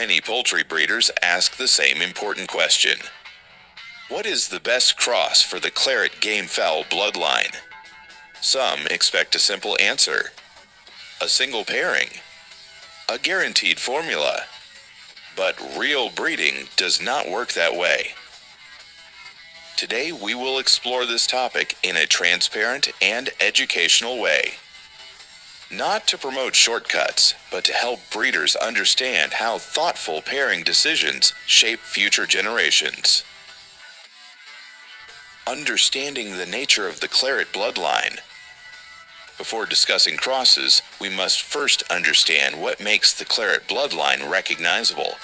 Many poultry breeders ask the same important question. What is the best cross for the Claret game fowl bloodline? Some expect a simple answer. A single pairing. A guaranteed formula. But real breeding does not work that way. Today we will explore this topic in a transparent and educational way. Not to promote shortcuts, but to help breeders understand how thoughtful pairing decisions shape future generations. Understanding the nature of the Claret bloodline. Before discussing crosses, we must first understand what makes the Claret bloodline recognizable.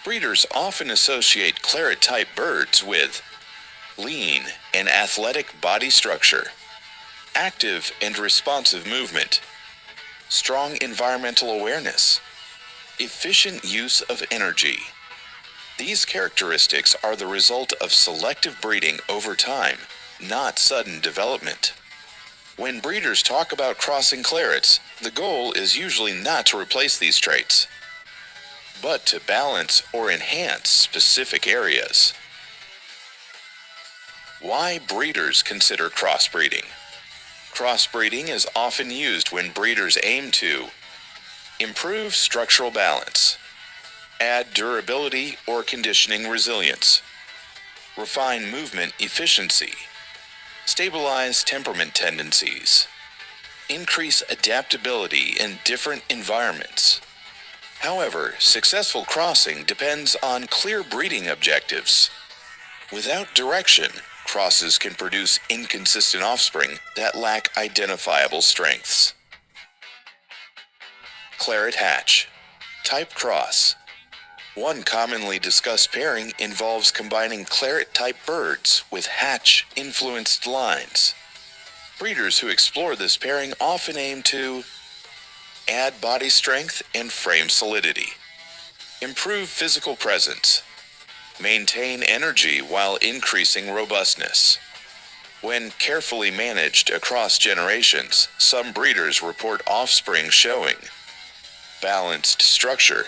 Breeders often associate Claret-type birds with lean and athletic body structure, active and responsive movement, strong environmental awareness, efficient use of energy. These characteristics are the result of selective breeding over time, not sudden development. When breeders talk about crossing clarets, the goal is usually not to replace these traits, but to balance or enhance specific areas. Why breeders consider crossbreeding? Crossbreeding is often used when breeders aim to improve structural balance, add durability or conditioning resilience, refine movement efficiency, stabilize temperament tendencies, increase adaptability in different environments. However, successful crossing depends on clear breeding objectives. Without direction, crosses can produce inconsistent offspring that lack identifiable strengths. Claret hatch, type cross. One commonly discussed pairing involves combining Claret-type birds with hatch-influenced lines. Breeders who explore this pairing often aim to add body strength and frame solidity, improve physical presence, maintain energy while increasing robustness. When carefully managed across generations, some breeders report offspring showing balanced structure,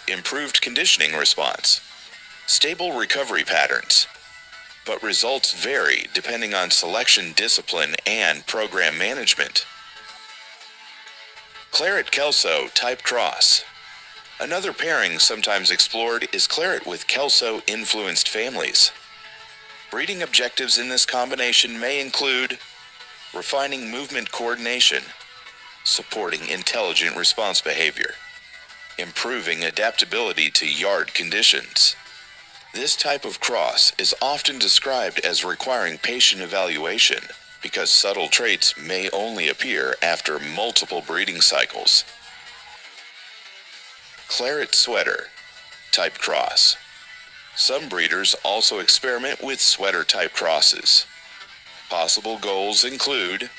improved conditioning response, stable recovery patterns, but results vary depending on selection discipline and program management. Claret Kelso type cross. Another pairing sometimes explored is Claret with Kelso-influenced families. Breeding objectives in this combination may include refining movement coordination, supporting intelligent response behavior, improving adaptability to yard conditions. This type of cross is often described as requiring patient evaluation because subtle traits may only appear after multiple breeding cycles. Claret sweater type cross. Some breeders also experiment with sweater type crosses. Possible goals include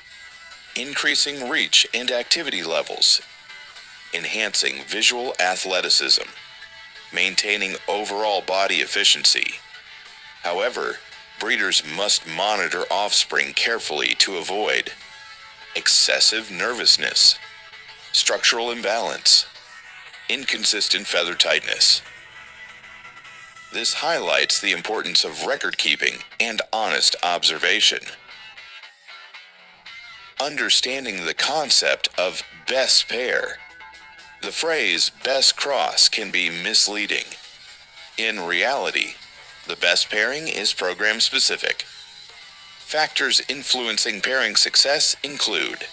increasing reach and activity levels, enhancing visual athleticism, maintaining overall body efficiency. However, breeders must monitor offspring carefully to avoid excessive nervousness, structural imbalance, inconsistent feather tightness. This highlights the importance of record keeping and honest observation. Understanding the concept of best pair. The phrase best cross can be misleading. In reality, the best pairing is program specific. Factors influencing pairing success include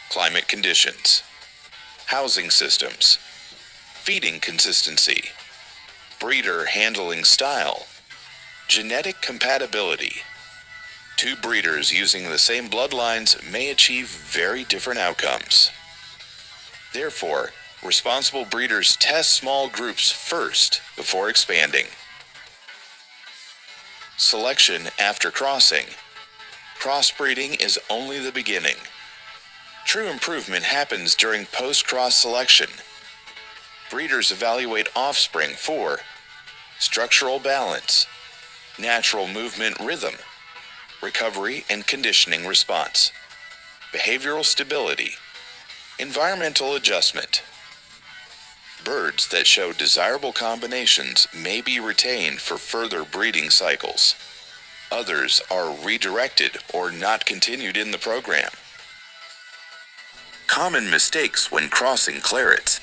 climate conditions, housing systems, feeding consistency, breeder handling style, genetic compatibility. Two breeders using the same bloodlines may achieve very different outcomes. Therefore, responsible breeders test small groups first before expanding. Selection after crossing. Crossbreeding is only the beginning. True improvement happens during post-cross selection. Breeders evaluate offspring for structural balance, natural movement rhythm, recovery and conditioning response, behavioral stability, environmental adjustment. Birds that show desirable combinations may be retained for further breeding cycles. Others are redirected or not continued in the program. Common mistakes when crossing clarets.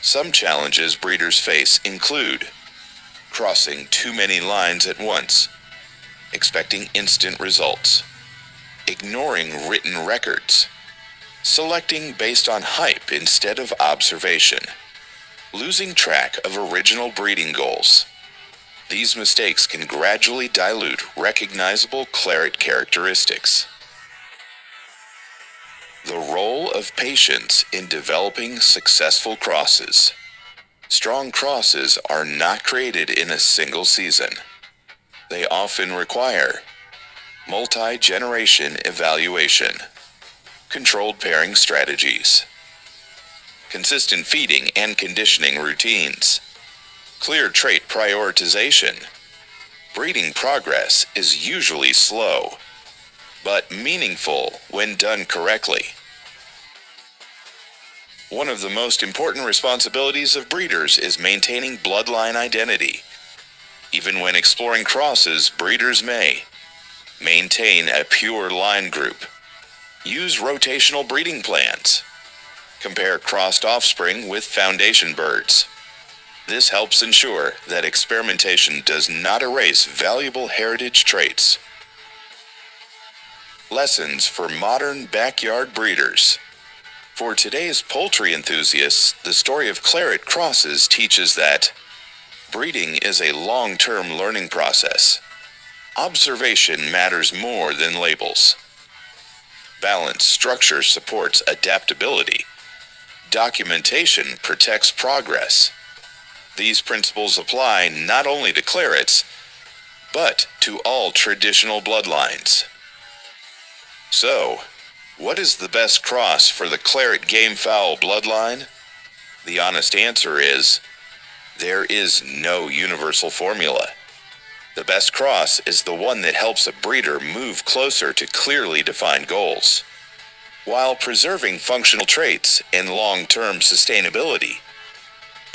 Some challenges breeders face include crossing too many lines at once, expecting instant results, ignoring written records, selecting based on hype instead of observation, losing track of original breeding goals. These mistakes can gradually dilute recognizable claret characteristics. The role of patience in developing successful crosses. Strong crosses are not created in a single season. They often require multi-generation evaluation, controlled pairing strategies, consistent feeding and conditioning routines, clear trait prioritization. Breeding progress is usually slow, but meaningful when done correctly. One of the most important responsibilities of breeders is maintaining bloodline identity. Even when exploring crosses, breeders may maintain a pure line group, use rotational breeding plans, compare crossed offspring with foundation birds. This helps ensure that experimentation does not erase valuable heritage traits. Lessons for modern backyard breeders. For today's poultry enthusiasts, the story of claret crosses teaches that breeding is a long-term learning process. Observation matters more than labels. Balanced structure supports adaptability. Documentation protects progress. These principles apply not only to clarets, but to all traditional bloodlines. So, what is the best cross for the claret gamefowl bloodline? The honest answer is, there is no universal formula. The best cross is the one that helps a breeder move closer to clearly defined goals, while preserving functional traits and long-term sustainability.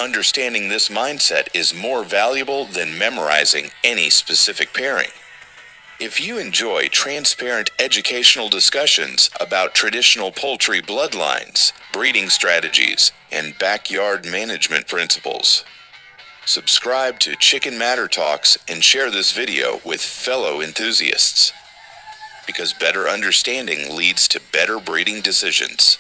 Understanding this mindset is more valuable than memorizing any specific pairing. If you enjoy transparent educational discussions about traditional poultry bloodlines, breeding strategies, and backyard management principles, subscribe to Chicken Matter Talks and share this video with fellow enthusiasts, because better understanding leads to better breeding decisions.